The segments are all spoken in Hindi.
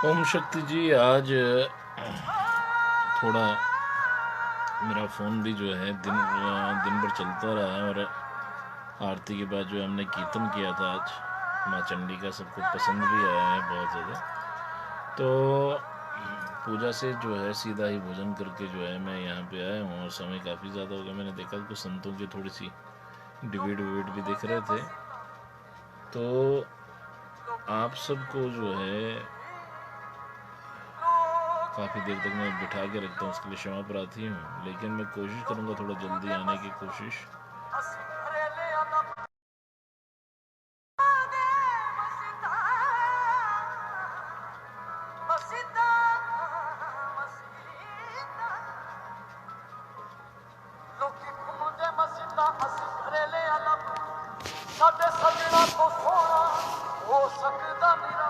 ओम शक्ति जी, आज थोड़ा मेरा फ़ोन भी जो है दिन दिन भर चलता रहा है। और आरती के बाद जो हमने कीर्तन किया था आज माँ चंडी का, सबको पसंद भी आया है बहुत ज़्यादा। तो पूजा से जो है सीधा ही भोजन करके जो है मैं यहाँ पे आया हूँ, और समय काफ़ी ज़्यादा हो गया। मैंने देखा कुछ संतों की थोड़ी सी डिबेट भी दिख रहे थे, तो आप सबको जो है काफ़ी देर तक मैं बिठा के रखता हूँ, उसके लिए क्षमा प्रार्थी हूँ। लेकिन मैं कोशिश करूँगा थोड़ा जल्दी आने की कोशिश। सजना तो सोना हो सकता मेरा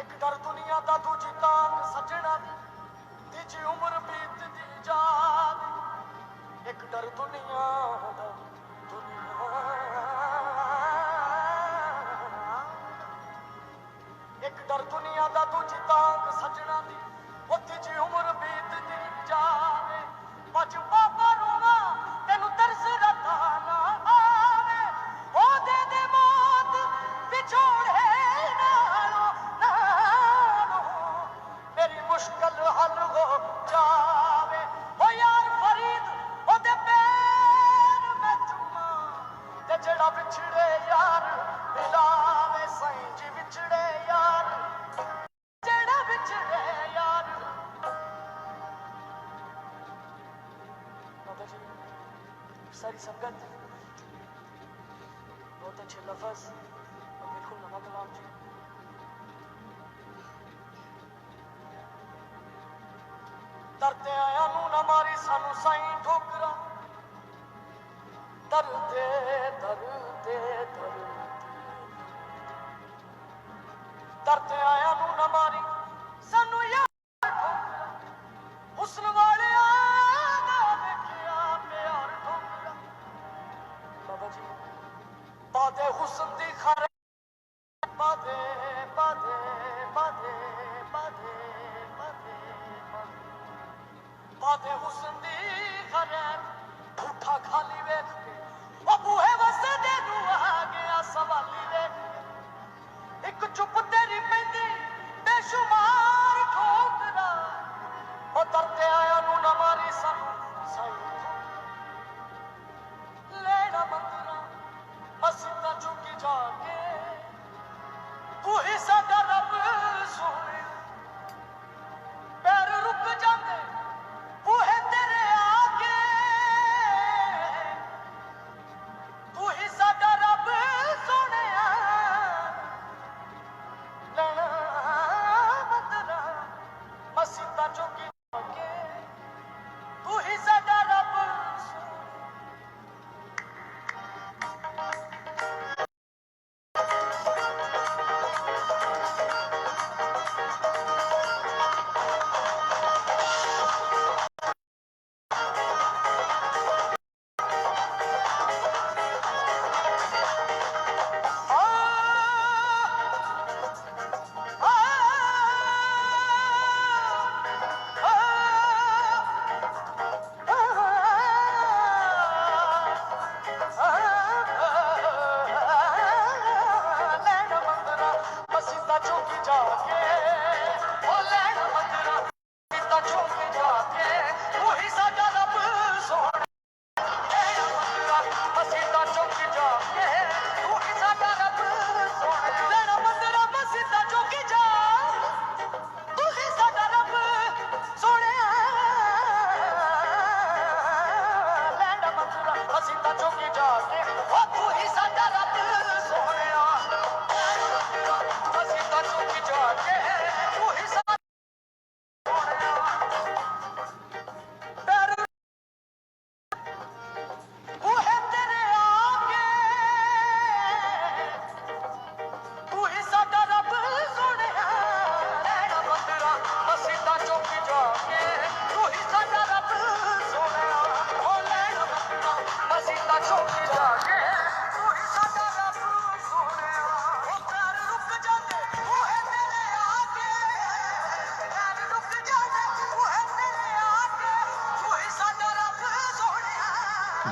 एक डर दुनिया दा दूजी तांग सजना दी तीजी उम्र बीतदी जावे। एक डर दुनिया दा एक डर दुनिया दा दूजी तांग सजना दी ओ तीजी उम्र बीतदी जावे। बच बाबा रोवा तेनू तरस रता ना आवे, ओ दे मौत विछोड़े नालों नालों मेरी मुश्किल हल हो जावे। ओ यार फरीद ओ दे पैर मैं चुमा ते जेड़ा बिछड़े यार मिलावे। साईं जी बिछड़े यार जेड़ा बिछड़े यार। बाबा जी सारी संगत बहुत अच्छे लफ्ज और बिल्कुल नवा कलाम जी। दरते आया नू ना मारी सानू साईं ठोकरा, दरदे दरदे दरदे दरते आया नू ना मारी सानू यार ठोकरा। हुस्न वाले आदा देखिया प्यार ठोकरा। बाबा जी बादे हुस्न दी खरे बादे बादे बादे बादे बादे बादे हुस्न दी खरे झूठा खाली वेख के ओ बूहे वसदे नू आ गया सवाली वेख के। एक चुप तेरी पैंदी बेशुमार ठोकरा, ओ दरते आया नू ना मारी सानू साईं लेना मंदिरा मस्जिदां चुकी जाके तू ही साडा रब सोने। पैर रुक जाते बूहे तेरे आगे, तू ही साडा रब सोने।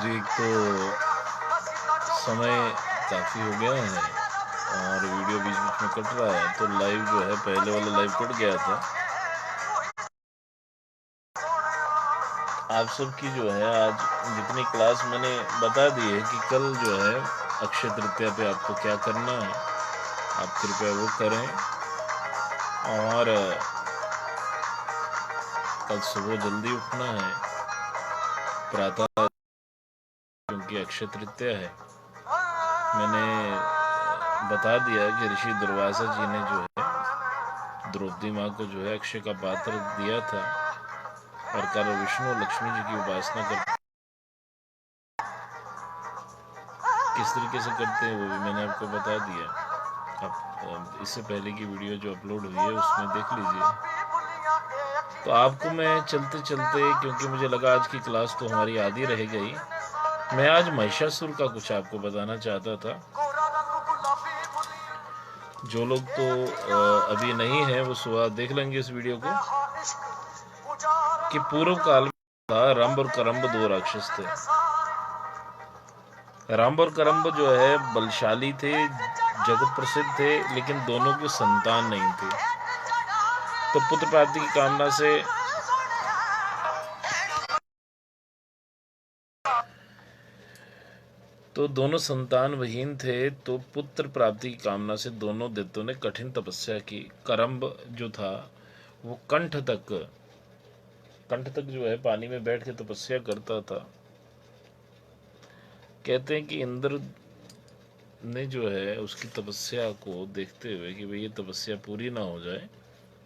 जी, एक तो समय काफ़ी हो गया है और वीडियो बीच बीच में कट रहा है, तो लाइव जो है पहले वाला लाइव कट गया था। आप सबकी जो है आज जितनी क्लास मैंने बता दी है कि कल जो है अक्षय तृतीया पे आपको क्या करना है, आप कृपया वो करें। और कल सुबह जल्दी उठना है प्रातः, क्योंकि अक्षय तृतीया है। मैंने बता दिया कि ऋषि दुर्वासा जी ने जो है द्रौपदी माँ को जो है अक्षय का पात्र दिया था और कल विष्णु लक्ष्मी जी की उपासना करते किस तरीके से करते हैं वो भी मैंने आपको बता दिया। आप इससे पहले की वीडियो जो अपलोड हुई है उसमें देख लीजिए। तो आपको मैं चलते चलते, क्योंकि मुझे लगा आज की क्लास तो हमारी आधी रह गई, मैं आज महिषासुर का कुछ आपको बताना चाहता था। जो लोग तो अभी नहीं है वो सुबह देख लेंगे इस वीडियो को, कि पूर्व काल में था रंभ और करम्ब दो राक्षस थे। रंभ और करम्ब जो है बलशाली थे, जगत प्रसिद्ध थे, लेकिन दोनों की संतान नहीं थी। तो पुत्र प्राप्ति की कामना से दोनों संतान विहीन थे, तो पुत्र प्राप्ति की कामना से दोनों दैत्यों ने कठिन तपस्या की। करम्ब जो था वो कंठ तक जो है पानी में बैठ के तपस्या करता था। कहते हैं कि इंद्र ने जो है उसकी तपस्या को देखते हुए कि भाई ये तपस्या पूरी ना हो जाए,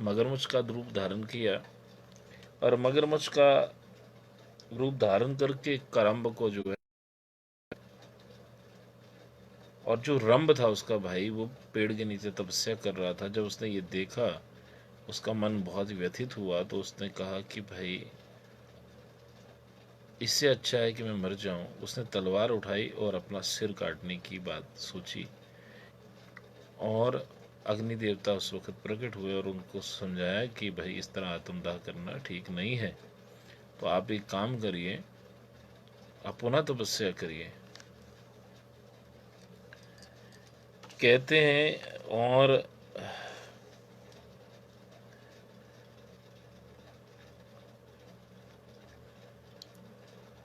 मगरमच्छ का रूप धारण किया और मगरमच्छ का रूप धारण करके करम्ब को जो है, और जो रंभ था उसका भाई वो पेड़ के नीचे तपस्या कर रहा था। जब उसने ये देखा उसका मन बहुत व्यथित हुआ, तो उसने कहा कि भाई इससे अच्छा है कि मैं मर जाऊं। उसने तलवार उठाई और अपना सिर काटने की बात सोची, और अग्नि देवता उस वक्त प्रकट हुए और उनको समझाया कि भाई इस तरह आत्मदाह करना ठीक नहीं है, तो आप एक काम करिए, आप पुनः तपस्या करिए। कहते हैं और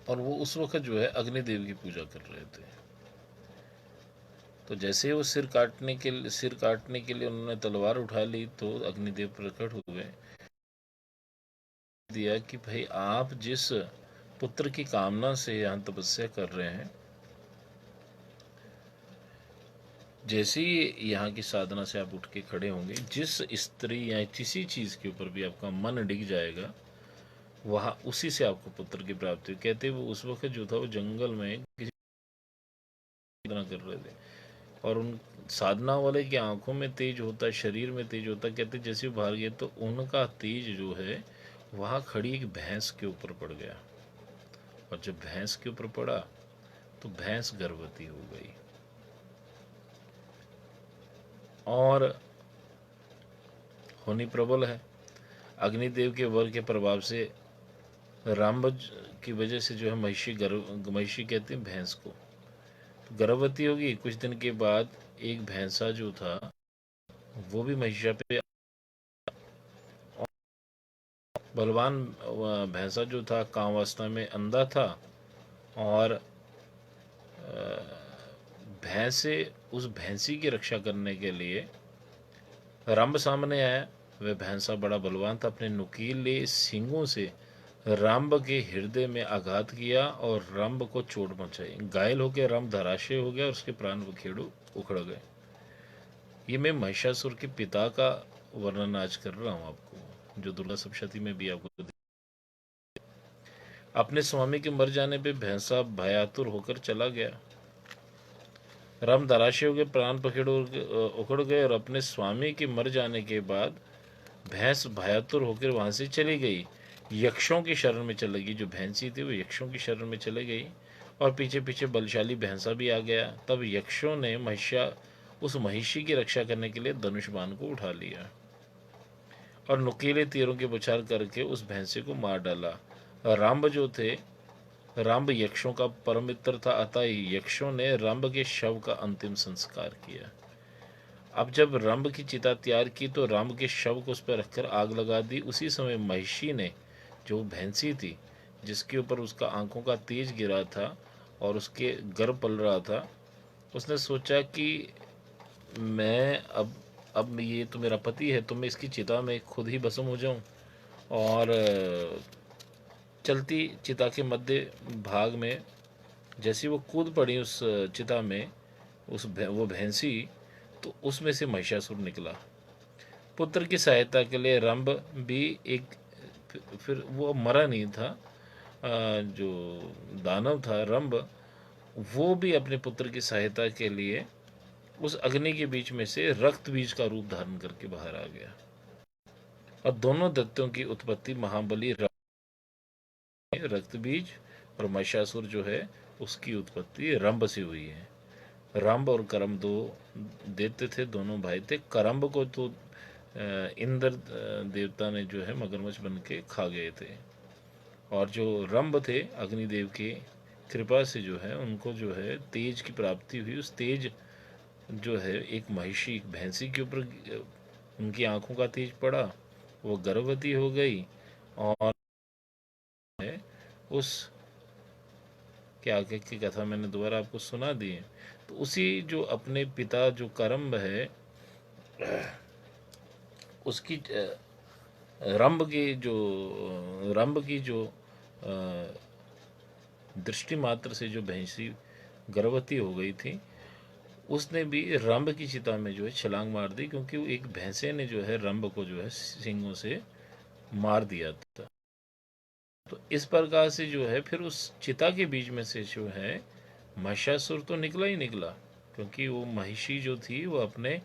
वो उस वक्त जो है अग्निदेव की पूजा कर रहे थे। तो जैसे ही वो सिर काटने के लिए उन्होंने तलवार उठा ली, तो अग्निदेव प्रकट हुए, दिया कि भाई आप जिस पुत्र की कामना से यहाँ तपस्या कर रहे हैं, जैसे ही यहाँ की साधना से आप उठ के खड़े होंगे, जिस स्त्री या किसी चीज के ऊपर भी आपका मन डिग जाएगा, वहां उसी से आपको पुत्र की प्राप्ति। कहते वो उस वक्त जो था वो जंगल में किसी साधना कर रहे थे, और उन साधना वाले की आंखों में तेज होता है, शरीर में तेज होता है। कहते जैसे वो बाहर गए तो उनका तेज जो है वहां खड़ी एक भैंस के ऊपर पड़ गया, और जब भैंस के ऊपर पड़ा तो भैंस गर्भवती हो गई। और होनी प्रबल है, अग्निदेव के वर के प्रभाव से रामबज की वजह से जो है महिषी कहते हैं भैंस को, तो गर्भवती होगी। कुछ दिन के बाद एक भैंसा जो था वो भी महिषा पे, बलवान भैंसा जो था कामावस्था में अंधा था, और भैंसे उस भैंसी की रक्षा करने के लिए रंभ सामने आया। वह भैंसा बड़ा बलवान था, अपने नुकीले सींगों से रंभ के हृदय में आघात किया और रंभ को चोट पहुंचाई। घायल होकर रंभ धराशय हो गया और उसके प्राण बखेड़ू उखड़ गए। ये मैं महिषासुर के पिता का वर्णन आज कर रहा हूं आपको, जो दुर्गा सप्तशती में भी आपको। अपने स्वामी के मर जाने पे भैंसा भयातुर होकर चला गया। राम धराशय हो गए, प्राण पखेड़ उखड़ गए, और अपने स्वामी के मर जाने के बाद भैंस भयातुर होकर वहां से चली गई, यक्षों की शरण में चली गई। जो भैंसी थी वो यक्षों की शरण में चले गई, और पीछे पीछे बलशाली भैंसा भी आ गया। तब यक्षों ने उस महिषी की रक्षा करने के लिए धनुष बाण को उठा लिया और नुकीले तीरों की बौछार करके उस भैंसे को मार डाला। राम जो थे रंभ यक्षों का परम मित्र था, अतः यक्षों ने रंभ के शव का अंतिम संस्कार किया। अब जब रंभ की चिता तैयार की तो रंभ के शव को उस पर रखकर आग लगा दी। उसी समय महिषी ने, जो भैंसी थी जिसके ऊपर उसका आंखों का तेज गिरा था और उसके गर्भ पल रहा था, उसने सोचा कि मैं अब ये तो मेरा पति है, तो मैं इसकी चिता में खुद ही भस्म हो जाऊं। और चलती चिता के मध्य भाग में जैसे वो कूद पड़ी उस चिता में, वो भैंसी, तो उसमें से महिषासुर निकला। पुत्र की सहायता के लिए रंभ भी एक, फिर वो मरा नहीं था, जो दानव था रंभ, वो भी अपने पुत्र की सहायता के लिए उस अग्नि के बीच में से रक्त बीज का रूप धारण करके बाहर आ गया। और दोनों दैत्यों की उत्पत्ति महाबली रक्त बीज और महिषासुर जो है उसकी उत्पत्ति रंभ से हुई है। रंभ और करम दो दैत्य थे, दोनों भाई थे। करम्ब को तो इंद्र देवता ने जो है मगरमच्छ बन के खा गए थे, और जो रंभ थे अग्निदेव की कृपा से जो है उनको जो है तेज की प्राप्ति हुई। उस तेज जो है एक महिषी, एक भैंसी के ऊपर उनकी आंखों का तेज पड़ा, वो गर्भवती हो गई और उस के आगे की कथा मैंने दोबारा आपको सुना दी है। तो उसी जो अपने पिता जो करम्ब है उसकी रंभ की जो दृष्टि मात्र से जो भैंसी गर्भवती हो गई थी, उसने भी रंभ की चिता में जो है छलांग मार दी, क्योंकि वो एक भैंसे ने जो है रंभ को जो है सींगों से मार दिया था। तो इस प्रकार से जो है फिर उस चिता के बीच में से जो है महिषासुर तो निकला ही निकला, क्योंकि वो महिषी जो थी वो अपने,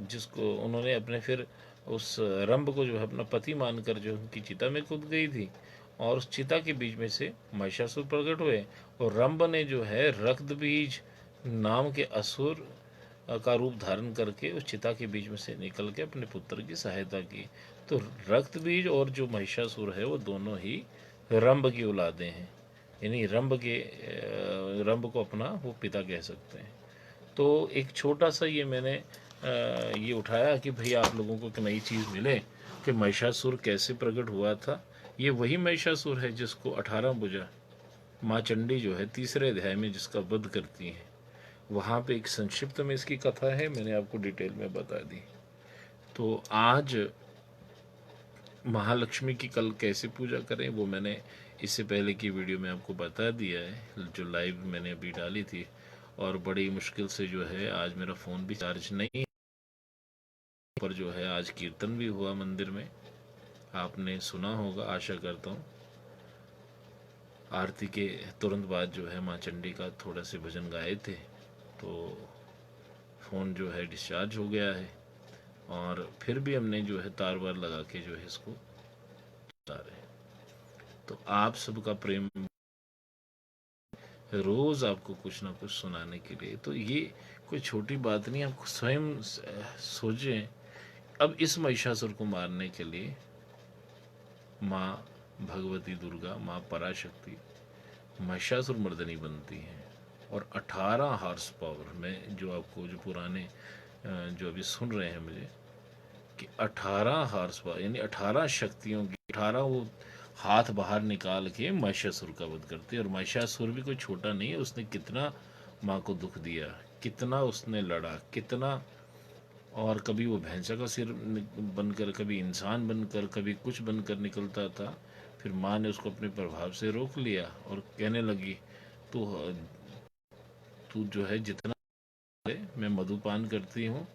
जिसको उन्होंने अपने फिर उस रंभ को जो है अपना पति मानकर जो उनकी चिता में कूद गई थी, और उस चिता के बीच में से महिषासुर प्रकट हुए। और रंभ ने जो है रक्त बीज नाम के असुर का रूप धारण करके उस चिता के बीच में से निकल के अपने पुत्र की सहायता की। तो रक्त बीज और जो महिषासुर है वो दोनों ही रंभ की औलादे हैं, यानी रंभ को अपना वो पिता कह सकते हैं। तो एक छोटा सा ये मैंने ये उठाया कि भाई आप लोगों को एक नई चीज़ मिले कि महिषासुर कैसे प्रकट हुआ था। ये वही महिषासुर है जिसको 18 भुजा माँ चंडी जो है तीसरे अध्याय में जिसका वध करती हैं। वहाँ पे एक संक्षिप्त में इसकी कथा है, मैंने आपको डिटेल में बता दी। तो आज महालक्ष्मी की कल कैसे पूजा करें वो मैंने इससे पहले की वीडियो में आपको बता दिया है, जो लाइव मैंने अभी डाली थी। और बड़ी मुश्किल से जो है आज मेरा फ़ोन भी चार्ज नहीं, पर जो है आज कीर्तन भी हुआ मंदिर में, आपने सुना होगा आशा करता हूँ। आरती के तुरंत बाद जो है माँ चंडी का थोड़ा से भजन गाए थे, तो फ़ोन जो है डिस्चार्ज हो गया है, और फिर भी हमने जो है तार वार लगा के जो है इसको चला रहे। तो आप सबका प्रेम रोज़ आपको कुछ ना कुछ सुनाने के लिए, तो ये कोई छोटी बात नहीं। आप स्वयं सोचें, अब इस महिषासुर को मारने के लिए माँ भगवती दुर्गा, माँ पराशक्ति महिषासुर मर्दनी बनती हैं, और 18 हॉर्स पावर में, जो आपको जो पुराने जो अभी सुन रहे हैं मुझे, कि 18 हॉर्स पावर यानी 18 शक्तियों की 18 वो हाथ बाहर निकाल के महिषासुर का वध करती है। और महिषासुर भी कोई छोटा नहीं है, उसने कितना माँ को दुख दिया, कितना उसने लड़ा, कितना, और कभी वो भैंसा का सिर बनकर, कभी इंसान बनकर, कभी कुछ बनकर निकलता था। फिर माँ ने उसको अपने प्रभाव से रोक लिया और कहने लगी, तू तू जो है जितना मैं मधुपान करती हूँ।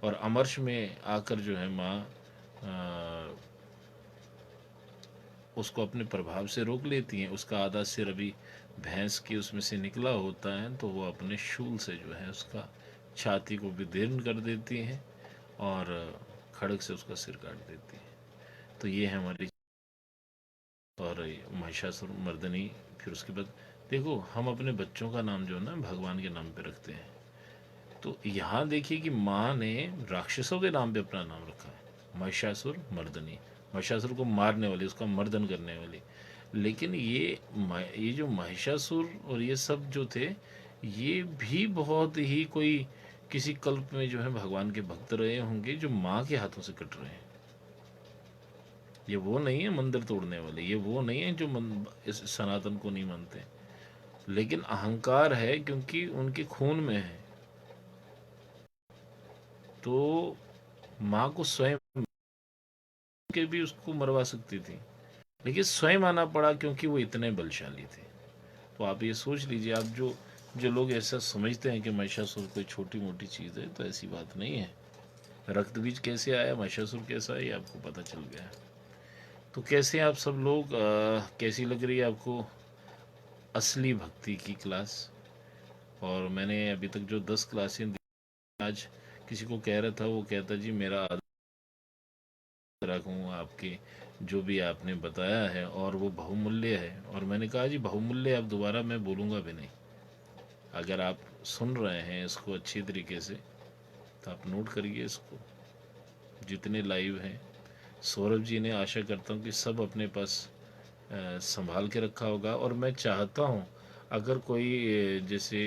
और अमरश में आकर जो है माँ उसको अपने प्रभाव से रोक लेती हैं। उसका आधा सिर अभी भैंस की उसमें से निकला होता है, तो वो अपने शूल से जो है उसका छाती को विदीर्ण कर देती हैं और खड़ग से उसका सिर काट देती हैं। तो ये है हमारी और महिषासुर मर्दनी। फिर उसके बाद देखो, हम अपने बच्चों का नाम जो है ना भगवान के नाम पे रखते हैं। तो यहाँ देखिए कि माँ ने राक्षसों के नाम पे अपना नाम रखा है, महिषासुर मर्दनी, महिषासुर को मारने वाली, उसका मर्दन करने वाली। लेकिन ये जो महिषासुर और ये सब जो थे, ये भी बहुत ही कोई किसी कल्प में जो है भगवान के भक्त रहे होंगे, जो माँ के हाथों से कट रहे हैं। ये वो नहीं है मंदिर तोड़ने वाले, ये वो नहीं है जो इस सनातन को नहीं मानते, लेकिन अहंकार है क्योंकि उनके खून में है। तो माँ को स्वयं के भी उसको मरवा सकती थी, लेकिन स्वयं आना पड़ा क्योंकि वो इतने बलशाली थे। तो आप ये सोच लीजिए, आप जो जो लोग ऐसा समझते हैं कि महिषासुर कोई छोटी मोटी चीज़ है, तो ऐसी बात नहीं है। रक्त बीज कैसे आया, महिषासुर कैसा है, ये आपको पता चल गया। तो कैसे आप सब लोग, कैसी लग रही है आपको असली भक्ति की क्लास? और मैंने अभी तक जो 10 क्लासें दी, आज किसी को कह रहा था, वो कहता जी मेरा आदर रखूँ आपके जो भी आपने बताया है, और वो बहुमूल्य है। और मैंने कहा जी बहुमूल्य अब दोबारा मैं बोलूँगा भी नहीं। अगर आप सुन रहे हैं इसको अच्छी तरीके से, तो आप नोट करिए इसको, जितने लाइव हैं। सौरभ जी ने, आशा करता हूँ कि सब अपने पास संभाल के रखा होगा। और मैं चाहता हूँ अगर कोई जैसे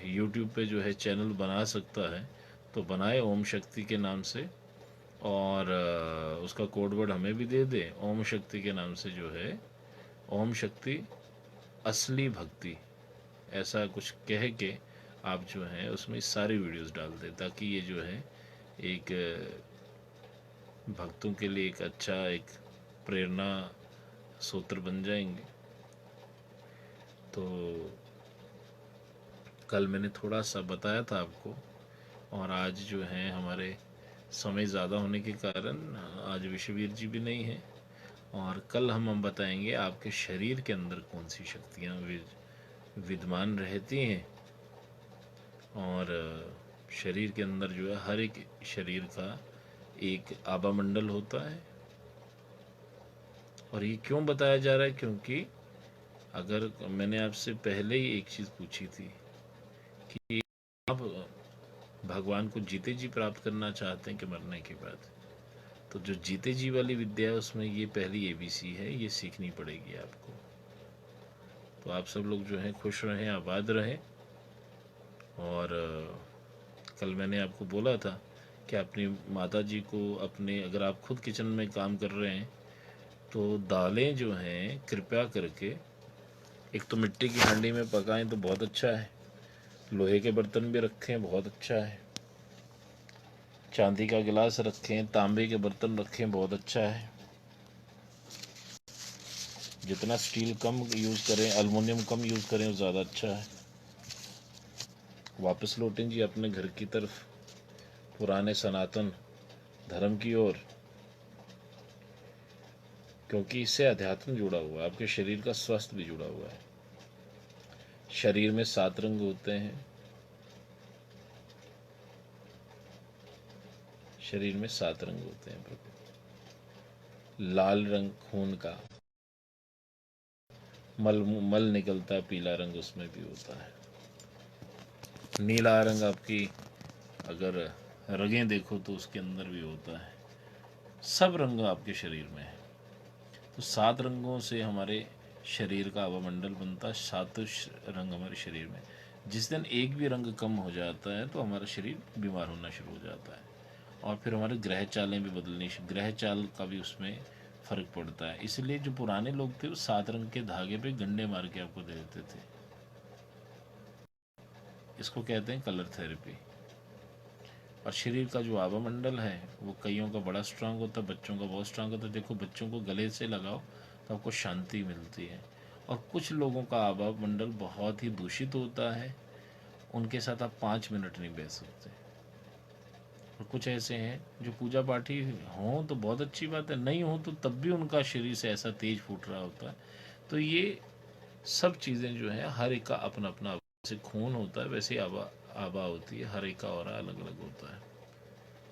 यूट्यूब पे जो है चैनल बना सकता है तो बनाए ओम शक्ति के नाम से, और उसका कोड वर्ड हमें भी दे दे ओम शक्ति के नाम से, जो है ओम शक्ति असली भक्ति, ऐसा कुछ कह के आप जो है उसमें सारी वीडियोस डाल दें, ताकि ये जो है एक भक्तों के लिए एक अच्छा एक प्रेरणा सूत्र बन जाएंगे। तो कल मैंने थोड़ा सा बताया था आपको, और आज जो है हमारे समय ज़्यादा होने के कारण आज विश्ववीर जी भी नहीं है, और कल हम बताएंगे आपके शरीर के अंदर कौन सी शक्तियाँ विद्यमान रहती हैं। और शरीर के अंदर जो है हर एक शरीर का एक आभा मंडल होता है। और ये क्यों बताया जा रहा है, क्योंकि अगर मैंने आपसे पहले ही एक चीज़ पूछी थी कि आप भगवान को जीते जी प्राप्त करना चाहते हैं कि मरने के बाद, तो जो जीते जी वाली विद्या है उसमें ये पहली एबीसी है, ये सीखनी पड़ेगी आपको। तो आप सब लोग जो हैं खुश रहें, आबाद रहें। और कल मैंने आपको बोला था कि अपनी माता जी को, अपने अगर आप खुद किचन में काम कर रहे हैं तो दालें जो हैं कृपया करके एक तो मिट्टी की हांडी में पकाएं तो बहुत अच्छा है, लोहे के बर्तन भी रखें बहुत अच्छा है, चांदी का गिलास रखें, तांबे के बर्तन रखें बहुत अच्छा है। जितना स्टील कम यूज़ करें, एल्युमिनियम कम यूज़ करें, वो ज़्यादा अच्छा है। वापस लौटें जी अपने घर की तरफ, पुराने सनातन धर्म की ओर, क्योंकि इससे अध्यात्म जुड़ा हुआ है, आपके शरीर का स्वास्थ्य भी जुड़ा हुआ है। शरीर में 7 रंग होते हैं, शरीर में 7 रंग होते हैं प्रभु। लाल रंग खून का, मल मल निकलता है, पीला रंग उसमें भी होता है। नीला रंग आपकी अगर रगें देखो तो उसके अंदर भी होता है। सब रंग आपके शरीर में है। तो 7 रंगों से हमारे शरीर का आवामंडल बनता है, 7 रंग हमारे शरीर में। जिस दिन एक भी रंग कम हो जाता है तो हमारा शरीर बीमार होना शुरू हो जाता है, और फिर हमारे ग्रह चालें भी बदलनी, ग्रह चाल का भी उसमें फ़र्क पड़ता है। इसलिए जो पुराने लोग थे वो 7 रंग के धागे पे गंडे मार के आपको दे देते थे। इसको कहते हैं कलर थेरेपी। और शरीर का जो आभा मंडल है वो कईयों का बड़ा स्ट्रांग होता है, बच्चों का बहुत स्ट्रांग होता है। देखो बच्चों को गले से लगाओ तो आपको शांति मिलती है। और कुछ लोगों का आभा मंडल बहुत ही दूषित होता है, उनके साथ आप 5 मिनट नहीं बैठ सकते। और कुछ ऐसे हैं जो पूजा पाठी हों तो बहुत अच्छी बात है, नहीं हो तो तब भी उनका शरीर से ऐसा तेज फूट रहा होता है। तो ये सब चीज़ें जो हैं हर एक का अपना अपना, जैसे खून होता है वैसे आभा आभा होती है, हर एक का ऑरा अलग अलग होता है।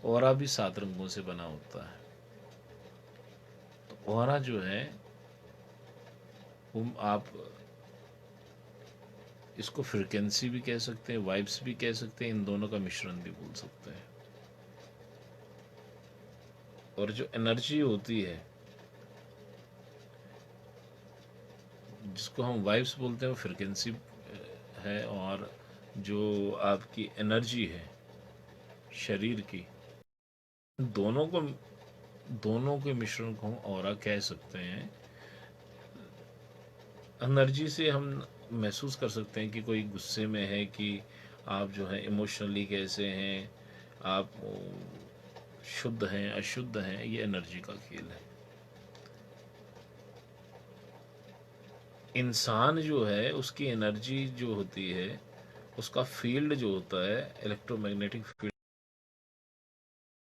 ऑरा भी 7 रंगों से बना होता है। तो ऑरा जो है वो आप इसको फ्रिक्वेंसी भी कह सकते हैं, वाइब्स भी कह सकते हैं, इन दोनों का मिश्रण भी बोल सकते हैं। और जो एनर्जी होती है जिसको हम वाइब्स बोलते हैं वो फ्रिक्वेंसी है, और जो आपकी एनर्जी है शरीर की, दोनों के मिश्रण को हम ऑरा कह सकते हैं। एनर्जी से हम महसूस कर सकते हैं कि कोई गुस्से में है, कि आप जो है इमोशनली कैसे हैं, आप शुद्ध हैं अशुद्ध हैं, ये एनर्जी का खेल है। इंसान जो है उसकी एनर्जी जो होती है, उसका फील्ड जो होता है इलेक्ट्रोमैग्नेटिक फील्ड,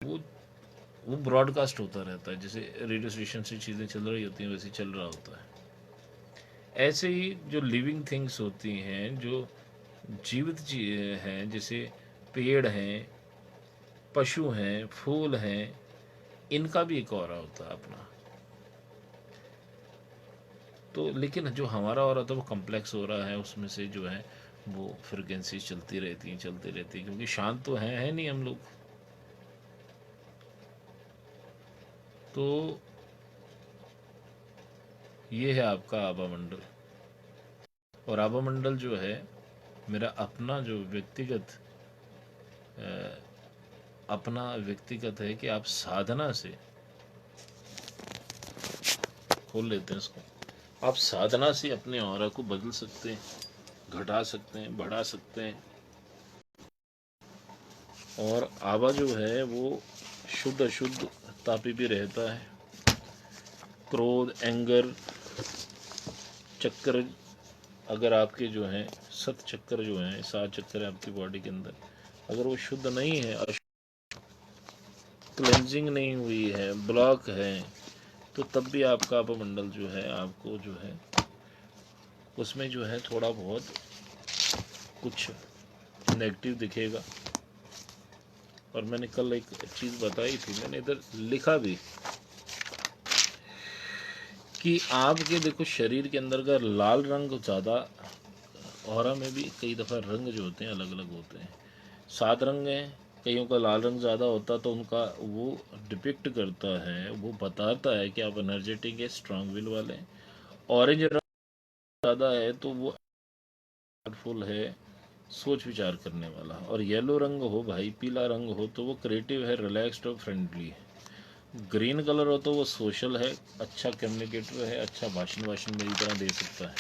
वो वो ब्रॉडकास्ट होता रहता है। जैसे रेडियो स्टेशन से चीज़ें चल रही होती हैं वैसे चल रहा होता है। ऐसे ही जो लिविंग थिंग्स होती हैं, जो जीवित हैं, जैसे पेड़ हैं, पशु हैं, फूल हैं, इनका भी एक ऑरा होता है अपना। तो लेकिन जो हमारा ऑरा था वो कम्प्लेक्स हो रहा है, उसमें से जो है वो फ्रिक्वेंसी चलती रहती हैं, क्योंकि शांत तो है नहीं हम लोग। तो ये है आपका आभा मंडल। और आभा मंडल जो है मेरा अपना व्यक्तिगत है, कि आप साधना से खोल लेते हैं इसको। आप साधना से अपने ऑरा को बदल सकते हैं, घटा सकते हैं, बढ़ा सकते हैं। और आभा जो है वो शुद्ध अशुद्ध तापी भी रहता है। क्रोध, एंगर चक्कर, अगर आपके जो हैं सत चक्कर जो हैं, 7 चक्कर है आपकी बॉडी के अंदर, अगर वो शुद्ध नहीं है, क्लेंजिंग नहीं हुई है, ब्लॉक है, तो तब भी आपका अपमंडल जो है आपको जो है उसमें जो है थोड़ा बहुत कुछ नेगेटिव दिखेगा। और मैंने कल एक चीज़ बताई थी, मैंने इधर लिखा भी कि आपके देखो शरीर के अंदर का लाल रंग ज़्यादा, ऑरा में भी कई दफ़ा रंग जो होते हैं अलग अलग होते हैं। 7 रंग हैं, कईयों का लाल रंग ज़्यादा होता, तो उनका वो डिपिक्ट करता है, वो बताता है कि आप एनर्जेटिक है, स्ट्रांग विल वाले हैं। ऑरेंज रंग ज़्यादा है तो वो फुल है, सोच विचार करने वाला। और येलो रंग हो भाई, पीला रंग हो, तो वो क्रिएटिव है, रिलैक्स्ड और फ्रेंडली है। ग्रीन कलर हो तो वो सोशल है, अच्छा कम्युनिकेटर है, अच्छा भाषण मेरी तरह दे सकता है।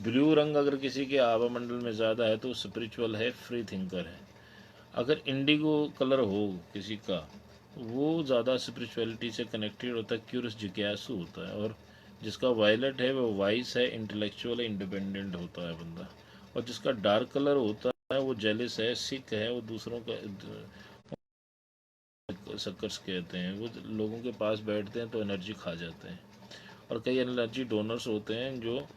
ब्लू रंग अगर किसी के आभा मंडल में ज़्यादा है तो स्पिरिचुअल है, फ्री थिंकर है। अगर इंडिगो कलर हो किसी का, वो ज़्यादा स्पिरिचुअलिटी से कनेक्टेड होता है, क्यूरियस जिज्ञासु होता है। और जिसका वायलेट है वो वाइस है, इंटेलेक्चुअल है, इंडिपेंडेंट होता है बंदा। और जिसका डार्क कलर होता है वो जेलिस है, सिक है, वो दूसरों का सक्कर्स कहते हैं, वो लोगों के पास बैठते हैं तो एनर्जी खा जाते हैं। और कई एनर्जी डोनर्स होते हैं जो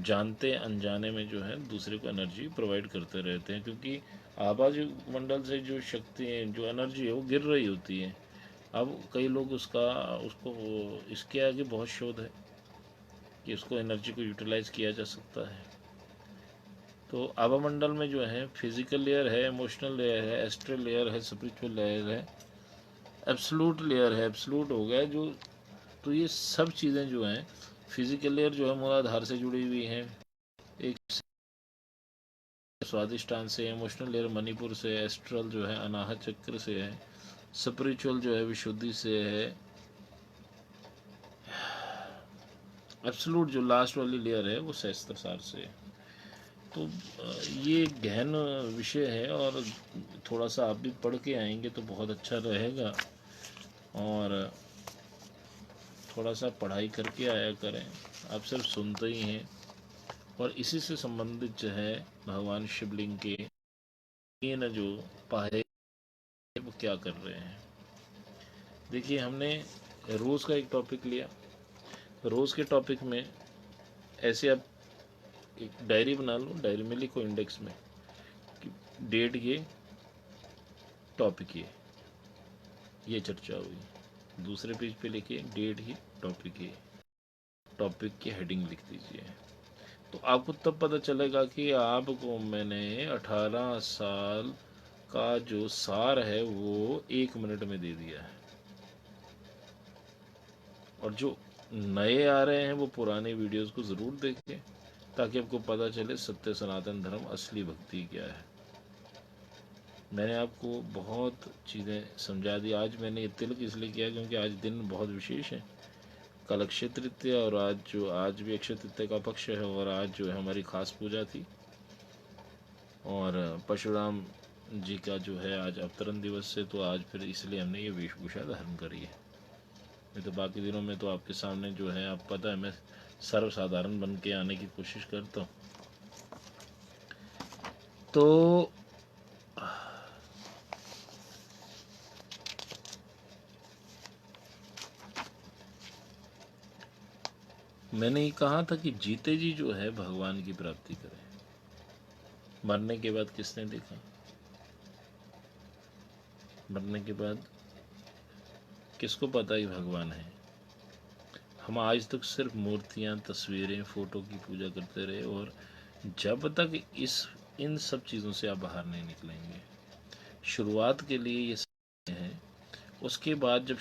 जानते अनजाने में जो है दूसरे को एनर्जी प्रोवाइड करते रहते हैं, क्योंकि आभा जो मंडल से जो शक्ति है, जो एनर्जी है, वो गिर रही होती है। अब कई लोग उसको इसके आगे बहुत शोध है कि उसको एनर्जी को यूटिलाइज किया जा सकता है। तो आभा मंडल में जो है फिजिकल लेयर है, इमोशनल लेयर है, एस्ट्रल लेयर है, स्पिरिचुअल लेयर है, एब्सोलूट लेयर है। एब्सोलूट हो गया जो, तो ये सब चीज़ें जो हैं, फिजिकल लेयर जो है मूलाधार से जुड़ी हुई हैं, एक स्वादिष्टान से, इमोशनल लेयर मणिपुर से, एस्ट्रल जो है अनाहत चक्र से है, स्पिरिचुअल जो है विशुद्धि से है, एब्सोलूट जो लास्ट वाली लेयर है वो सहस्त्रसार से है। तो ये गहन विषय है, और थोड़ा सा आप भी पढ़ के आएंगे तो बहुत अच्छा रहेगा। और थोड़ा सा पढ़ाई करके आया करें, आप सिर्फ सुनते ही हैं। और इसी से संबंधित जो है भगवान शिवलिंग के तीन जो पाहे वो क्या कर रहे हैं। देखिए, हमने रोज़ का एक टॉपिक लिया। रोज़ के टॉपिक में ऐसे आप एक डायरी बना लो, डायरी में लिखो इंडेक्स में कि डेट ये, टॉपिक ये चर्चा हुई। दूसरे पेज पे लिखिए डेट ये, टॉपिक ये, टॉपिक की हेडिंग लिख दीजिए। तो आपको तब पता चलेगा कि आपको मैंने 18 साल का जो सार है वो 1 मिनट में दे दिया है। और जो नए आ रहे हैं वो पुराने वीडियोस को ज़रूर देखें, ताकि आपको पता चले सत्य सनातन धर्म असली भक्ति क्या है। मैंने आपको बहुत चीज़ें समझा दी। आज मैंने ये तिलक इसलिए किया क्योंकि आज दिन बहुत विशेष है। कल अक्षय तृतीया और आज भी अक्षय तृतीया का पक्ष है, और आज जो है हमारी खास पूजा थी। और परशुराम जी का जो है आज अवतरण दिवस है, तो आज फिर इसलिए हमने ये वेशभूषा धारण करी है। नहीं तो बाकी दिनों में तो आपके सामने जो है, आप पता है मैं सर्वसाधारण बन के आने की कोशिश करता हूँ। तो मैंने ये कहा था कि जीते जी जो है भगवान की प्राप्ति करें। मरने के बाद किसने देखा? मरने के बाद किसको पता ही भगवान है? हम आज तक सिर्फ मूर्तियां, तस्वीरें, फोटो की पूजा करते रहे, और जब तक इन सब चीज़ों से आप बाहर नहीं निकलेंगे, शुरुआत के लिए ये सब है। उसके बाद जब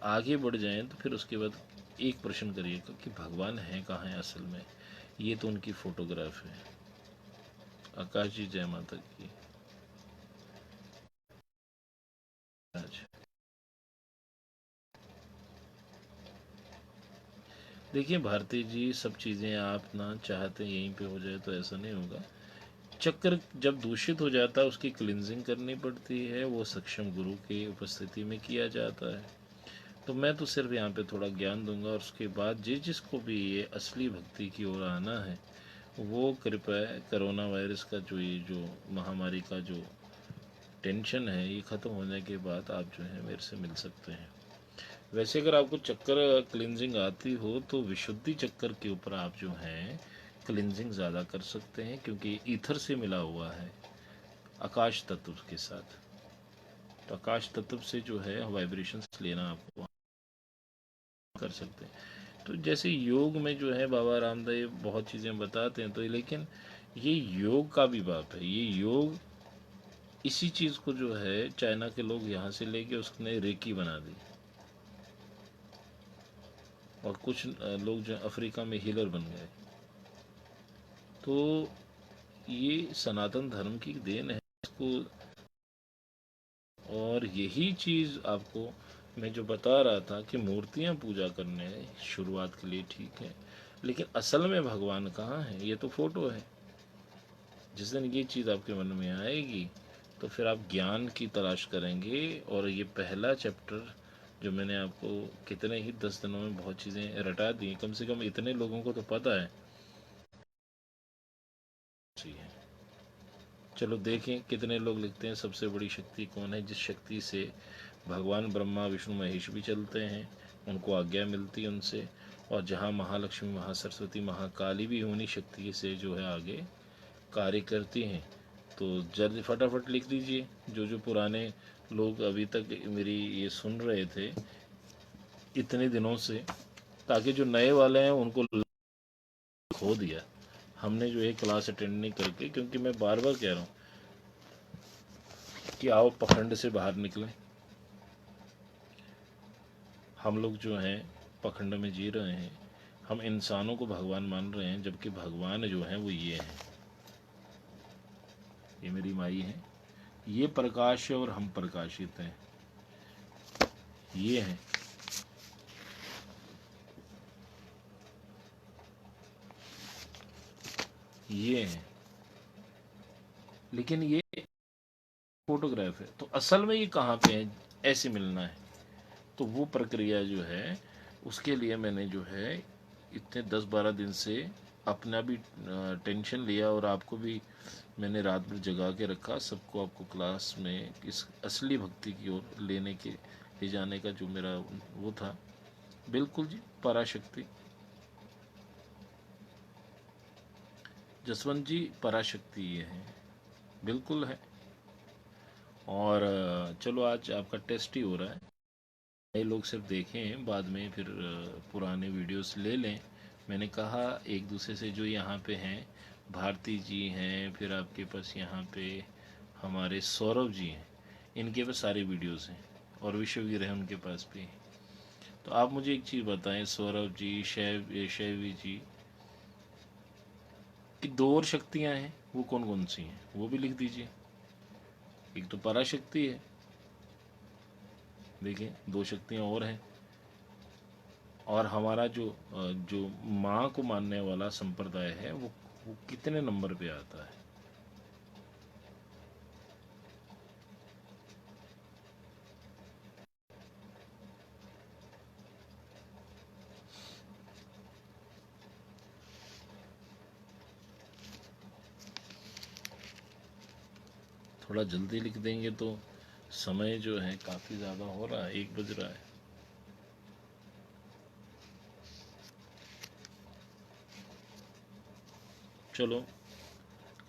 आगे बढ़ जाएं तो फिर उसके बाद एक प्रश्न करिएगा कि भगवान है कहाँ है असल में। ये तो उनकी फोटोग्राफ है। आकाश जी, जय माता की। आज देखिए भारती जी, सब चीज़ें आप ना चाहते यहीं पे हो जाए तो ऐसा नहीं होगा। चक्र जब दूषित हो जाता है उसकी क्लिनजिंग करनी पड़ती है, वो सक्षम गुरु की उपस्थिति में किया जाता है। तो मैं तो सिर्फ यहाँ पे थोड़ा ज्ञान दूंगा, और उसके बाद जिसको भी ये असली भक्ति की ओर आना है, वो कृपया कोरोना वायरस का जो महामारी का जो टेंशन है, ये ख़त्म होने के बाद आप जो है मेरे से मिल सकते हैं। वैसे अगर आपको चक्कर क्लिनजिंग आती हो तो विशुद्धि चक्कर के ऊपर आप जो हैं क्लिनजिंग ज़्यादा कर सकते हैं, क्योंकि ईथर से मिला हुआ है आकाश तत्व के साथ। तो आकाश तत्व से जो है वाइब्रेशंस लेना आपको कर सकते हैं। तो जैसे योग में जो है बाबा रामदेव बहुत चीज़ें बताते हैं, तो लेकिन ये योग का भी बाप है। ये योग इसी चीज़ को जो है चाइना के लोग यहाँ से लेके उसने रेकी बना दी, और कुछ लोग जो अफ्रीका में हीलर बन गए। तो ये सनातन धर्म की देन है इसको। और यही चीज़ आपको मैं जो बता रहा था कि मूर्तियाँ पूजा करने शुरुआत के लिए ठीक है, लेकिन असल में भगवान कहाँ है? ये तो फोटो है। जिस दिन ये चीज़ आपके मन में आएगी तो फिर आप ज्ञान की तलाश करेंगे। और ये पहला चैप्टर जो मैंने आपको कितने ही 10 दिनों में बहुत चीज़ें रटा दी, कम से कम इतने लोगों को तो पता है। चलो देखें कितने लोग लिखते हैं सबसे बड़ी शक्ति कौन है, जिस शक्ति से भगवान ब्रह्मा विष्णु महेश भी चलते हैं, उनको आज्ञा मिलती है उनसे। और जहाँ महालक्ष्मी, महासरस्वती, महाकाली भी उन्हीं शक्ति से जो है आगे कार्य करती हैं। तो जल्दी फटाफट लिख दीजिए जो जो पुराने लोग अभी तक मेरी ये सुन रहे थे इतने दिनों से, ताकि जो नए वाले हैं उनको खो दिया हमने जो है क्लास अटेंड नहीं करके। क्योंकि मैं बार बार कह रहा हूँ कि आओ पखंड से बाहर निकलें। हम लोग जो हैं पखंड में जी रहे हैं, हम इंसानों को भगवान मान रहे हैं, जबकि भगवान जो हैं वो ये हैं। ये मेरी माई है, ये प्रकाश है और हम प्रकाशित हैं। ये हैं, ये हैं, लेकिन ये फोटोग्राफ है। तो असल में ये कहाँ पे है? ऐसे मिलना है। तो वो प्रक्रिया जो है उसके लिए मैंने जो है इतने 10-12 दिन से अपना भी टेंशन लिया, और आपको भी मैंने रात भर जगा के रखा, सबको आपको क्लास में इस असली भक्ति की ओर ले जाने का जो मेरा वो था। बिल्कुल जी, पराशक्ति जसवंत जी, पराशक्ति ये है, बिल्कुल है। और चलो आज आपका टेस्ट ही हो रहा है। नए लोग सिर्फ देखें, बाद में फिर पुराने वीडियोस ले लें। मैंने कहा एक दूसरे से जो यहाँ पे हैं, भारती जी हैं, फिर आपके पास यहाँ पे हमारे सौरभ जी हैं, इनके पास सारे वीडियोस हैं, और विश्ववीर है उनके पास भी। तो आप मुझे एक चीज़ बताएं सौरभ जी, शैवी जी, कि दो और शक्तियां हैं, वो कौन कौन सी हैं वो भी लिख दीजिए। एक तो पराशक्ति है, देखिए दो शक्तियां और हैं। और हमारा जो माँ को मानने वाला संप्रदाय है वो कितने नंबर पे आता है? थोड़ा जल्दी लिख देंगे तो समय जो है काफ़ी ज़्यादा हो रहा है, 1 बज रहा है। चलो,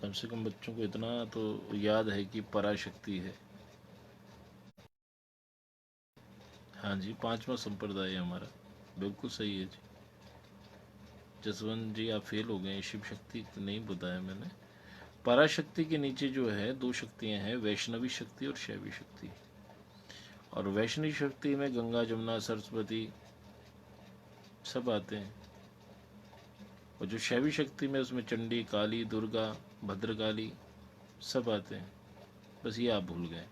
कम से कम बच्चों को इतना तो याद है कि पराशक्ति है। हाँ जी, 5वां संप्रदाय है हमारा, बिल्कुल सही है जी। जसवंत जी आप फेल हो गए, शिव शक्ति नहीं बताया मैंने। पराशक्ति के नीचे जो है दो शक्तियां हैं, वैष्णवी शक्ति और शैवी शक्ति। और वैष्णवी शक्ति में गंगा जमुना सरस्वती सब आते हैं। और जो शैवी शक्ति में उसमें चंडी, काली, दुर्गा, भद्रकाली सब आते हैं। बस ये आप भूल गए।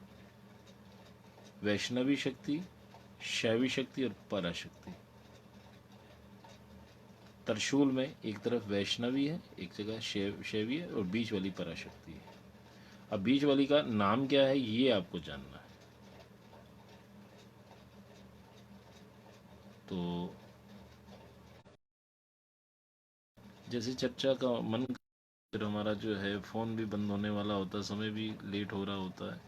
वैष्णवी शक्ति, शैवी शक्ति और पराशक्ति। त्रिशूल में एक तरफ वैष्णवी है, एक जगह शैवी है और बीच वाली पराशक्ति है। अब बीच वाली का नाम क्या है ये आपको जानना है। तो जैसे चर्चा का मन, फिर हमारा जो है फ़ोन भी बंद होने वाला होता है, समय भी लेट हो रहा होता है।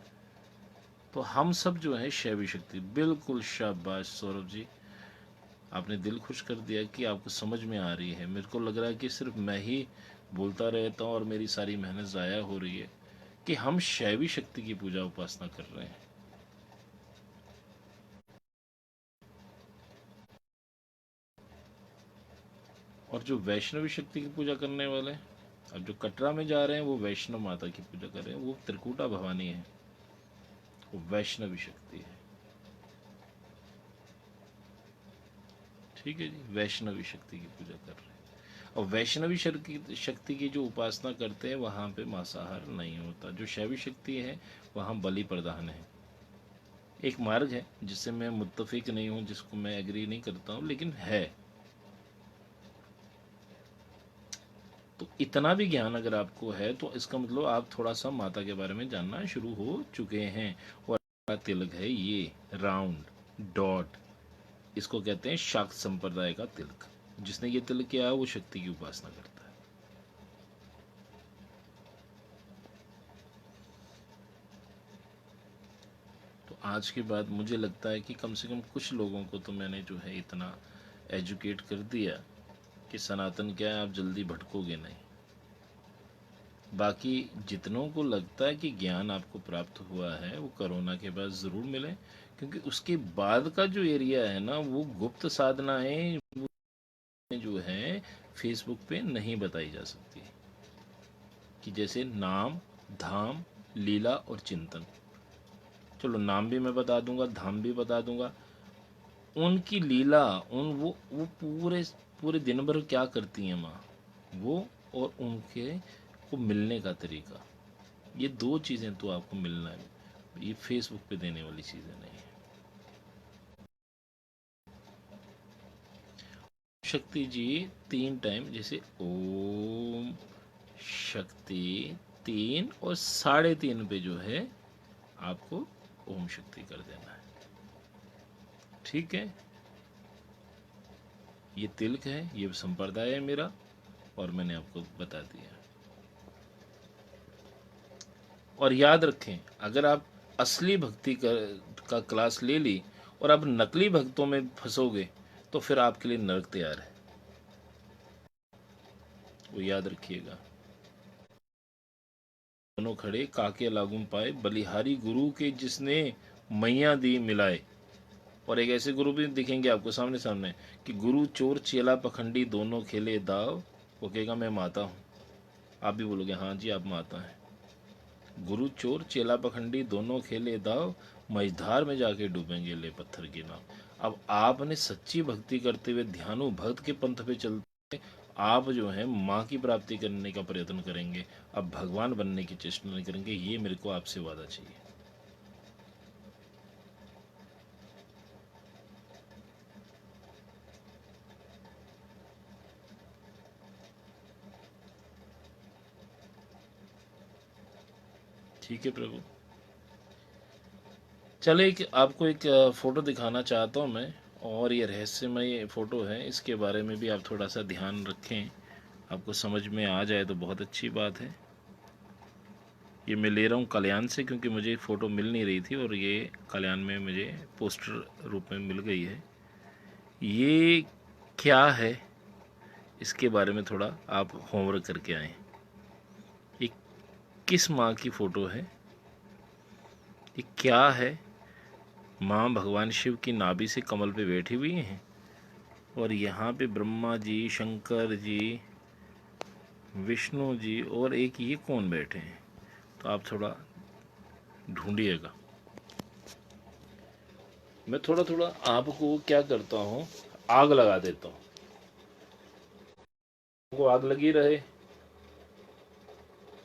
तो हम सब जो है शैवी शक्ति। बिल्कुल शाबाश सौरभ जी, आपने दिल खुश कर दिया कि आपको समझ में आ रही है। मेरे को लग रहा है कि सिर्फ मैं ही बोलता रहता हूँ और मेरी सारी मेहनत ज़ाया हो रही है कि हम शैवी शक्ति की पूजा उपासना कर रहे हैं। और जो वैष्णवी शक्ति की पूजा करने वाले हैं, अब जो कटरा में जा रहे हैं वो वैष्णव माता की पूजा कर रहे हैं, वो त्रिकुटा भवानी है, वो वैष्णवी शक्ति है। ठीक है जी, वैष्णवी शक्ति की पूजा कर रहे हैं। और वैष्णवी शक्ति की जो उपासना करते हैं वहाँ पे मांसाहार नहीं होता। जो शैवी शक्ति है वहाँ बलि प्रदान है। एक मार्ग है जिससे मैं मुत्तफिक नहीं हूँ, जिसको मैं एग्री नहीं करता हूँ, लेकिन है। तो इतना भी ज्ञान अगर आपको है तो इसका मतलब आप थोड़ा सा माता के बारे में जानना शुरू हो चुके हैं। और तिलक है ये राउंड डॉट, इसको कहते हैं शाक्त संप्रदाय का तिलक। जिसने ये तिलक किया है वो शक्ति की उपासना करता है। तो आज के बाद मुझे लगता है कि कम से कम कुछ लोगों को तो मैंने जो है इतना एजुकेट कर दिया कि सनातन क्या है, आप जल्दी भटकोगे नहीं। बाकी जितनों को लगता है कि ज्ञान आपको प्राप्त हुआ है वो कोरोना के बाद ज़रूर मिले, क्योंकि उसके बाद का जो एरिया है ना वो गुप्त साधनाएं जो है फेसबुक पे नहीं बताई जा सकती, कि जैसे नाम, धाम, लीला और चिंतन। चलो नाम भी मैं बता दूंगा, धाम भी बता दूंगा, उनकी लीला, उन वो पूरे पूरे दिन भर क्या करती हैं माँ वो, और उनके को मिलने का तरीका, ये दो चीज़ें तो आपको मिलना है। ये फेसबुक पे देने वाली चीज़ें नहीं है। शक्ति जी 3 टाइम, जैसे ओम शक्ति 3 और 3:30 पे जो है आपको ओम शक्ति कर देना है। ठीक है, ये तिलक है, ये संप्रदाय है मेरा, और मैंने आपको बता दिया। और याद रखें, अगर आप असली भक्ति का क्लास ले ली और आप नकली भक्तों में फंसोगे तो फिर आपके लिए नरक तैयार है, वो याद रखिएगा। दोनों खड़े काके लागूं पाए, बलिहारी गुरु के जिसने मैया दी मिलाए। और एक ऐसे गुरु भी दिखेंगे आपको सामने सामने कि गुरु चोर चेला पखंडी दोनों खेले दाव, वो कहेगा मैं माता हूँ, आप भी बोलोगे हाँ जी आप माता हैं। गुरु चोर चेला पखंडी दोनों खेले दाव, मझधार में जाके डूबेंगे ले पत्थर की नाव। अब आपने सच्ची भक्ति करते हुए ध्यानु भक्त के पंथ पे चलते आप जो है माँ की प्राप्ति करने का प्रयत्न करेंगे, अब भगवान बनने की चेष्टा नहीं करेंगे। ये मेरे को आपसे वादा चाहिए। ठीक है प्रभु। चले आपको एक फ़ोटो दिखाना चाहता हूँ मैं, और ये रहस्यमय फ़ोटो है, इसके बारे में भी आप थोड़ा सा ध्यान रखें, आपको समझ में आ जाए तो बहुत अच्छी बात है। ये मैं ले रहा हूँ कल्याण से, क्योंकि मुझे फ़ोटो मिल नहीं रही थी और ये कल्याण में मुझे पोस्टर रूप में मिल गई है। ये क्या है इसके बारे में थोड़ा आप होमवर्क करके आएँ। ये किस माँ की फ़ोटो है, ये क्या है? माँ भगवान शिव की नाभि से कमल पे बैठी हुई हैं और यहाँ पे ब्रह्मा जी, शंकर जी, विष्णु जी और एक ये कौन बैठे हैं, तो आप थोड़ा ढूंढिएगा। मैं थोड़ा थोड़ा आपको क्या करता हूँ, आग लगा देता हूँ, आपको आग लगी रहे।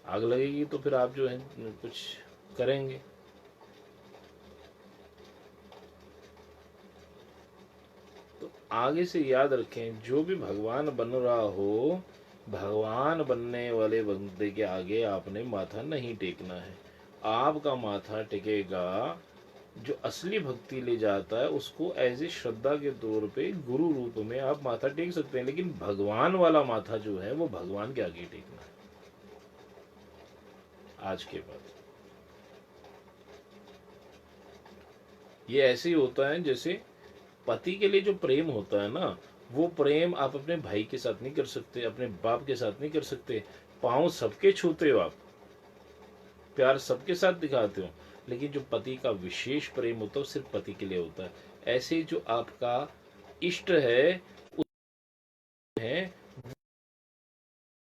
आग लगेगी तो फिर आप जो है कुछ करेंगे। तो आगे से याद रखें, जो भी भगवान बन रहा हो, भगवान बनने वाले बंदे के आगे आपने माथा नहीं टेकना है। आपका माथा टेकेगा जो असली भक्ति ले जाता है, उसको एज ए श्रद्धा के तौर पे गुरु रूप में आप माथा टेक सकते हैं, लेकिन भगवान वाला माथा जो है वो भगवान के आगे टेकना है आज के बाद। ये ऐसे ही होता है जैसे पति के लिए जो प्रेम होता है ना, वो प्रेम आप अपने भाई के साथ नहीं कर सकते, अपने बाप के साथ नहीं कर सकते। पाँव सबके छूते हो आप, प्यार सबके साथ दिखाते हो, लेकिन जो पति का विशेष प्रेम होता है सिर्फ पति के लिए होता है। ऐसे जो आपका इष्ट है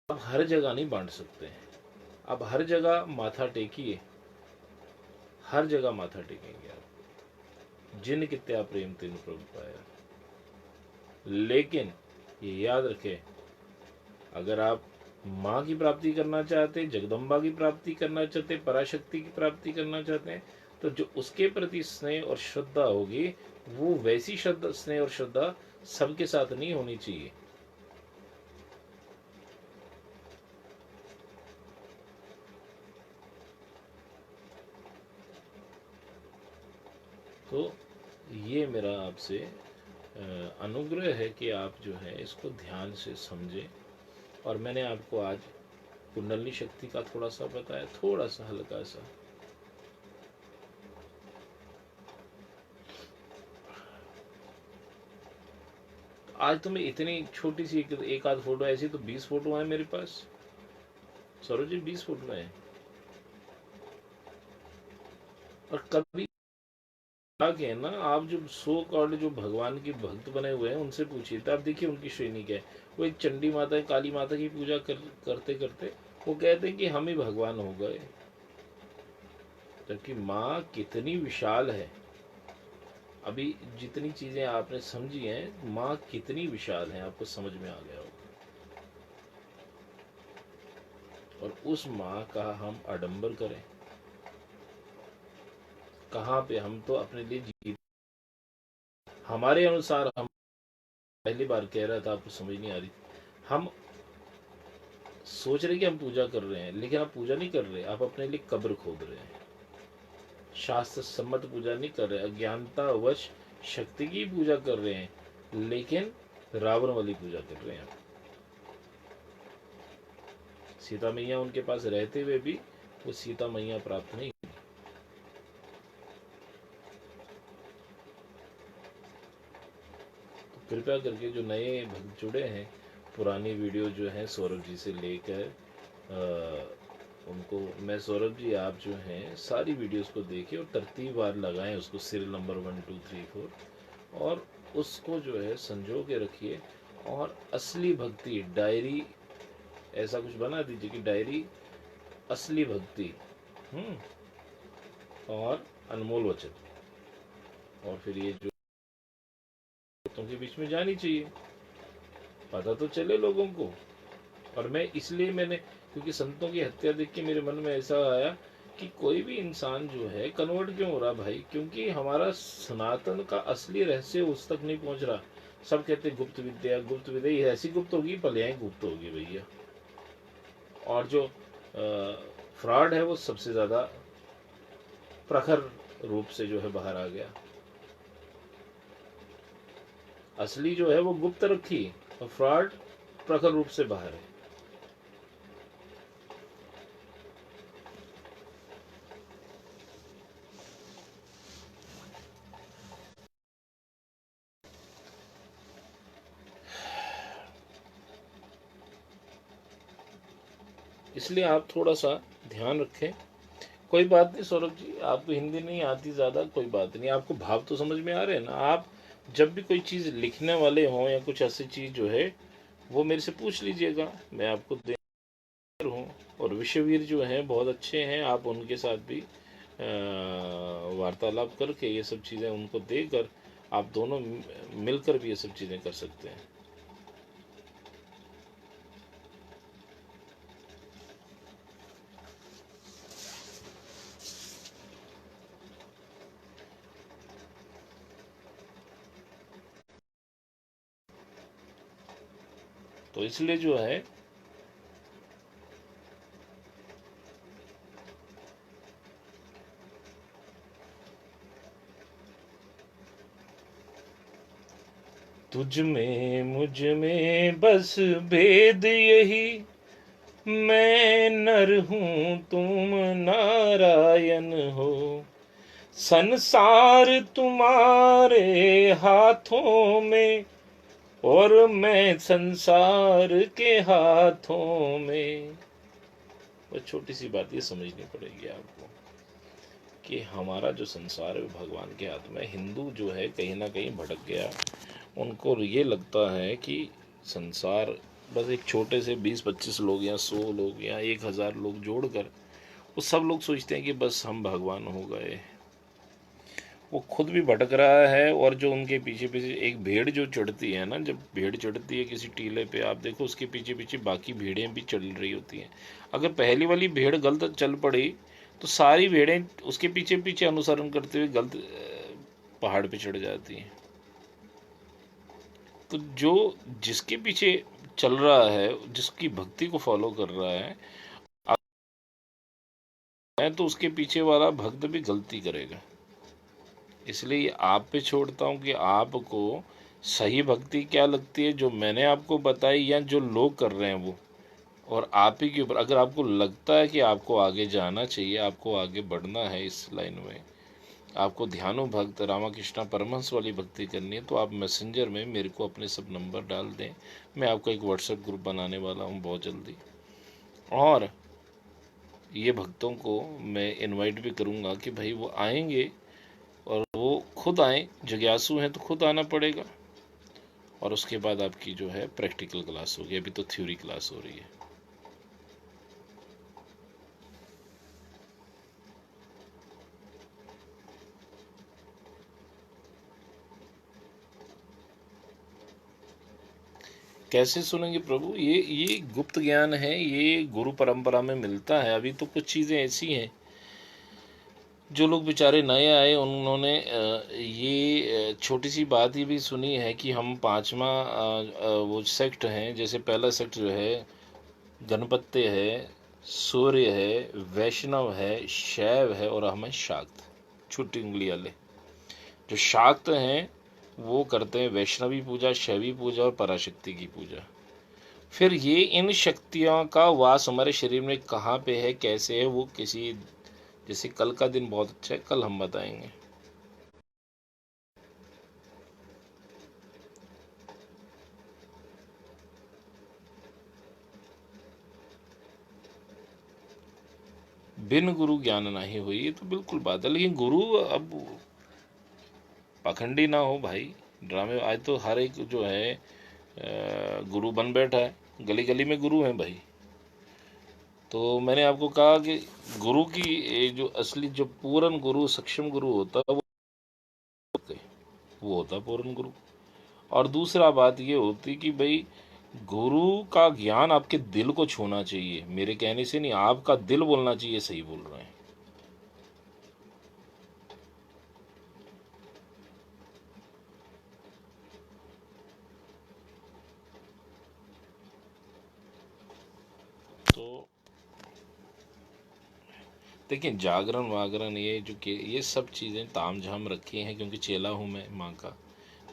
आप हर जगह नहीं बांट सकते हैं। आप हर जगह माथा टेकिए, हर जगह माथा टेकेंगे आप। जिन कित्या प्रेम तेन प्रभु पाया। लेकिन ये याद रखें, अगर आप माँ की प्राप्ति करना चाहते, जगदम्बा की प्राप्ति करना चाहते, पराशक्ति की प्राप्ति करना चाहते हैं, तो जो उसके प्रति स्नेह और श्रद्धा होगी, वो वैसी श्रद्धा, स्नेह और श्रद्धा सबके साथ नहीं होनी चाहिए। तो ये मेरा आपसे अनुग्रह है कि आप जो है इसको ध्यान से समझें। और मैंने आपको आज कुंडलनी शक्ति का थोड़ा सा बताया, थोड़ा सा हल्का सा। आज तो मैं इतनी छोटी सी एक आध फोटो, ऐसी तो 20 फोटो है मेरे पास। सरोज जी 20 फोटो है। और कभी आगे है ना, आप जो सो कॉल्ड जो भगवान के भक्त बने हुए हैं उनसे पूछिए, तो आप देखिए उनकी श्रेणी क्या है। वो एक चंडी माता, काली माता की पूजा करते करते वो कहते हैं कि हम ही भगवान हो गए। जबकि माँ कितनी विशाल है। अभी जितनी चीजें आपने समझी हैं, माँ कितनी विशाल है, आपको समझ में आ गया होगा। और उस माँ का हम आडंबर करें, कहाँ पे? हम तो अपने लिए जी, हमारे अनुसार। हम पहली बार कह रहा था, आपको समझ नहीं आ रही। हम सोच रहे कि हम पूजा कर रहे हैं, लेकिन आप पूजा नहीं कर रहे, आप अपने लिए कब्र खोद रहे हैं। शास्त्र सम्मत पूजा नहीं कर रहे, अज्ञानता वश शक्ति की पूजा कर रहे हैं, लेकिन रावण वाली पूजा कर रहे हैं। सीता मैया उनके पास रहते हुए भी वो सीता मैया प्राप्त नहीं। तो कृपया करके जो नए भक्त जुड़े हैं, पुरानी वीडियो जो है सौरभ जी से लेकर उनको मैं, सौरभ जी आप जो हैं सारी वीडियोस को देखिए और तरतीबवार लगाएं उसको, सीरियल नंबर 1 2 3 4, और उसको जो है संजो के रखिए। और असली भक्ति डायरी ऐसा कुछ बना दीजिए कि डायरी असली भक्ति, और अनमोल वचन। और फिर ये जो भक्तों के बीच में जानी चाहिए, पता तो चले लोगों को। और मैं इसलिए क्योंकि संतों की हत्या देख के मेरे मन में ऐसा आया कि कोई भी इंसान जो है कन्वर्ट क्यों हो रहा भाई, क्योंकि हमारा सनातन का असली रहस्य उस तक नहीं पहुंच रहा। सब कहते गुप्त विद्या, गुप्त विद्या, ये ऐसी गुप्त होगी, भले गुप्त होगी भैया। और जो फ्रॉड है वो सबसे ज्यादा प्रखर रूप से जो है बाहर आ गया। असली जो है वो गुप्त रखी और फ्रॉड प्रखर रूप से बाहर है। इसलिए आप थोड़ा सा ध्यान रखें। कोई बात नहीं सौरभ जी, आपको हिंदी नहीं आती ज़्यादा, कोई बात नहीं, आपको भाव तो समझ में आ रहे हैं ना। आप जब भी कोई चीज़ लिखने वाले हों या कुछ ऐसी चीज़ जो है वो मेरे से पूछ लीजिएगा, मैं आपको दे हूँ। और विश्ववीर जो हैं बहुत अच्छे हैं, आप उनके साथ भी वार्तालाप करके ये सब चीज़ें उनको देकर आप दोनों मिलकर भी ये सब चीज़ें कर सकते हैं। तो इसलिए जो है तुझ में मुझ में बस भेद यही, मैं नर हूं तुम नारायण हो। संसार तुम्हारे हाथों में और मैं संसार के हाथों में। वो छोटी सी बात ये समझनी पड़ेगी आपको कि हमारा जो संसार है भगवान के हाथ में। हिंदू जो है कहीं ना कहीं भटक गया, उनको ये लगता है कि संसार बस एक छोटे से 20-25 लोग या 100 लोग या 1000 लोग जोड़कर वो सब लोग सोचते हैं कि बस हम भगवान हो गए। वो खुद भी भटक रहा है। और जो उनके पीछे पीछे एक भेड़ जो चढ़ती है ना, जब भेड़ चढ़ती है किसी टीले पे, आप देखो उसके पीछे पीछे बाकी भेड़ें भी चल रही होती हैं। अगर पहली वाली भेड़ गलत चल पड़ी तो सारी भेड़ें उसके पीछे पीछे अनुसरण करते हुए गलत पहाड़ पे चढ़ जाती हैं। तो जो जिसके पीछे चल रहा है, जिसकी भक्ति को फॉलो कर रहा है, मैं तो उसके पीछे वाला भक्त भी गलती करेगा। इसलिए आप पे छोड़ता हूँ कि आपको सही भक्ति क्या लगती है, जो मैंने आपको बताई या जो लोग कर रहे हैं वो। और आप ही के ऊपर, अगर आपको लगता है कि आपको आगे जाना चाहिए, आपको आगे बढ़ना है इस लाइन में, आपको ध्यानो भक्त रामाकृष्णा परमहंस वाली भक्ति करनी है, तो आप मैसेंजर में मेरे को अपने सब नंबर डाल दें। मैं आपको एक व्हाट्सएप ग्रुप बनाने वाला हूँ बहुत जल्दी। और ये भक्तों को मैं इनवाइट भी करूँगा कि भाई वो आएंगे और वो खुद आएँ, जिज्ञासु हैं तो खुद आना पड़ेगा। और उसके बाद आपकी जो है प्रैक्टिकल क्लास होगी, अभी तो थ्योरी क्लास हो रही है। कैसे सुनेंगे प्रभु, ये गुप्त ज्ञान है, ये गुरु परंपरा में मिलता है। अभी तो कुछ चीज़ें ऐसी हैं जो लोग बेचारे नए आए, उन्होंने ये छोटी सी बात ये भी सुनी है कि हम पांचवा वो सेक्ट हैं। जैसे पहला सेक्ट जो है गणपत्य है, सूर्य है, वैष्णव है, शैव है, और हम हैं शाक्त, छोटी उंगली वाले। जो शाक्त हैं वो करते हैं वैष्णवी पूजा, शैवी पूजा और पराशक्ति की पूजा। फिर ये इन शक्तियों का वास हमारे शरीर में कहाँ पे है, कैसे है, वो किसी, जैसे कल का दिन बहुत अच्छा है, कल हम बताएंगे। बिन गुरु ज्ञान नहीं हुई, ये तो बिल्कुल बात है। लेकिन गुरु अब पाखंडी ना हो भाई। ड्रामे आज तो हर एक जो है गुरु बन बैठा है, गली गली में गुरु हैं भाई। तो मैंने आपको कहा कि गुरु की जो असली, जो पूर्ण गुरु, सक्षम गुरु होता है वो होता पूर्ण गुरु। और दूसरा बात ये होती कि भाई गुरु का ज्ञान आपके दिल को छूना चाहिए, मेरे कहने से नहीं, आपका दिल बोलना चाहिए सही बोल रहे हैं। तो देखिए जागरण वागरण ये जो कि ये सब चीज़ें ताम झाम रखी हैं, क्योंकि चेला हूँ मैं माँ का,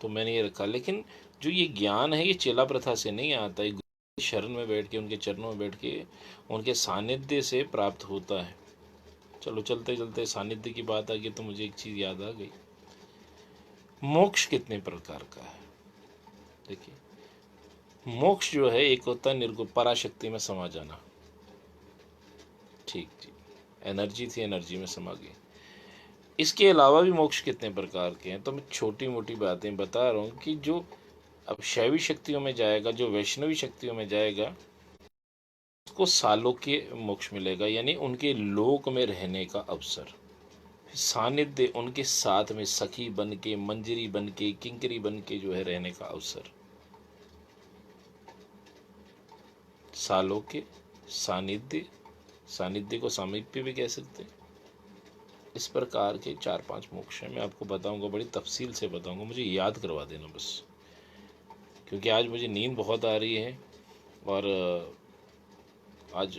तो मैंने ये रखा। लेकिन जो ये ज्ञान है ये चेला प्रथा से नहीं आता, ये गुरु की शरण में बैठ के, उनके चरणों में बैठ के, उनके सानिध्य से प्राप्त होता है। चलो चलते चलते सानिध्य की बात आ गई तो मुझे एक चीज़ याद आ गई, मोक्ष कितने प्रकार का है। देखिए मोक्ष जो है, एक होता है निर्गुण पराशक्ति में समा जाना, ठीक जी, एनर्जी थी एनर्जी में समा गई। इसके अलावा भी मोक्ष कितने प्रकार के हैं, तो मैं छोटी मोटी बातें बता रहा हूँ कि जो अब शैवी शक्तियों में जाएगा, जो वैष्णवी शक्तियों में जाएगा, उसको सालों के मोक्ष मिलेगा, यानी उनके लोक में रहने का अवसर, सानिध्य, उनके साथ में सखी बन के, मंजरी बन के, किंकरी बन के जो है रहने का अवसर, सालों के सानिध्य, सानिध्य को सामीप्य भी कह सकते हैं। इस प्रकार के 4-5 मोक्ष हैं, मैं आपको बताऊंगा, बड़ी तफसील से बताऊंगा, मुझे याद करवा देना बस, क्योंकि आज मुझे नींद बहुत आ रही है और आज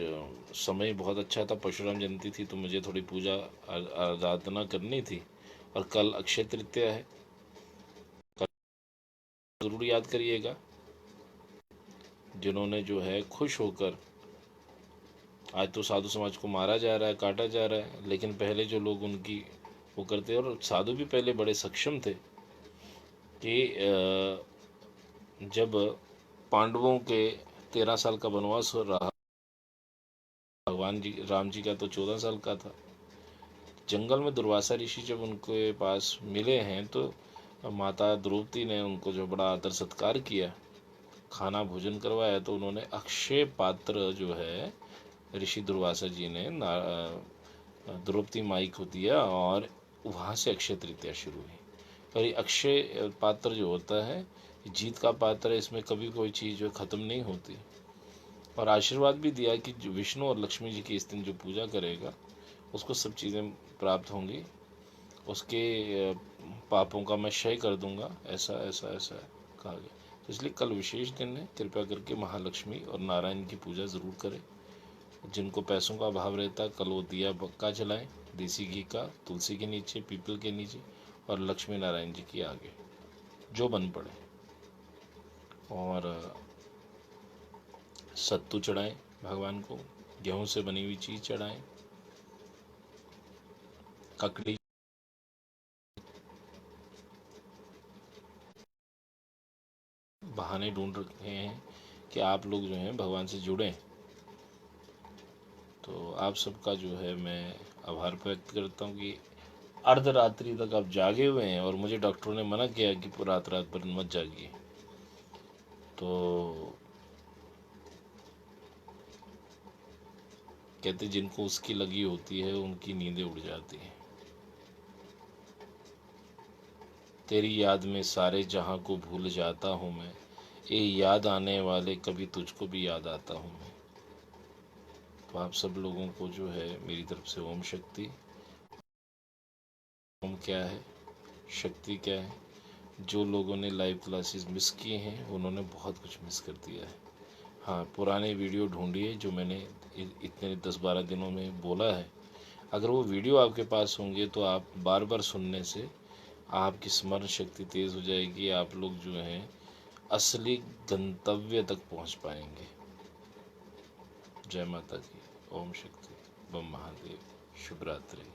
समय बहुत अच्छा था, परशुराम जयंती थी, तो मुझे थोड़ी पूजा आराधना करनी थी, और कल अक्षय तृतीया है, कल ज़रूर याद करिएगा। जिन्होंने जो है खुश होकर, आज तो साधु समाज को मारा जा रहा है, काटा जा रहा है, लेकिन पहले जो लोग उनकी वो करते, और साधु भी पहले बड़े सक्षम थे कि जब पांडवों के 13 साल का वनवास हो रहा, भगवान जी राम जी का तो 14 साल का था, जंगल में दुर्वासा ऋषि जब उनके पास मिले हैं तो माता द्रौपदी ने उनको जो बड़ा आदर सत्कार किया, खाना भोजन करवाया, तो उन्होंने अक्षय पात्र जो है ऋषि दुर्वासा जी ने द्रौपदी माई को दिया, और वहाँ से अक्षय तृतीया शुरू हुई। और ये अक्षय पात्र जो होता है जीत का पात्र है, इसमें कभी कोई चीज़ जो ख़त्म नहीं होती, और आशीर्वाद भी दिया कि जो विष्णु और लक्ष्मी जी की इस दिन जो पूजा करेगा उसको सब चीज़ें प्राप्त होंगी, उसके पापों का मैं क्षय कर दूंगा, ऐसा ऐसा ऐसा कहा गया। तो इसलिए कल विशेष दिन है, कृपया करके महालक्ष्मी और नारायण की पूजा ज़रूर करें। जिनको पैसों का अभाव रहता है, कल वो दिया बक्का जलाएं, देसी घी का, तुलसी के नीचे, पीपल के नीचे, और लक्ष्मी नारायण जी की आगे, जो बन पड़े। और सत्तू चढ़ाएं भगवान को, गेहूं से बनी हुई चीज़ चढ़ाएं, ककड़ी, बहाने ढूंढ रखे हैं कि आप लोग जो हैं भगवान से जुड़ें, तो आप सबका जो है मैं आभार व्यक्त करता हूँ कि अर्धरात्रि तक आप जागे हुए हैं, और मुझे डॉक्टरों ने मना किया कि रात भर मत जागिए, तो कहते जिनको उसकी लगी होती है उनकी नींदें उड़ जाती हैं। तेरी याद में सारे जहां को भूल जाता हूँ मैं, ये याद आने वाले कभी तुझको भी याद आता हूँ मैं। तो आप सब लोगों को जो है मेरी तरफ से ओम शक्ति। ओम क्या है, शक्ति क्या है, जो लोगों ने लाइव क्लासेस मिस किए हैं उन्होंने बहुत कुछ मिस कर दिया है। हाँ, पुराने वीडियो ढूंढिए जो मैंने इतने 10-12 दिनों में बोला है, अगर वो वीडियो आपके पास होंगे तो आप बार बार सुनने से आपकी स्मरण शक्ति तेज़ हो जाएगी, आप लोग जो हैं असली गंतव्य तक पहुंच पाएंगे। जय माता की, ओम शक्ति, बम महादेव, शुभ रात्रि।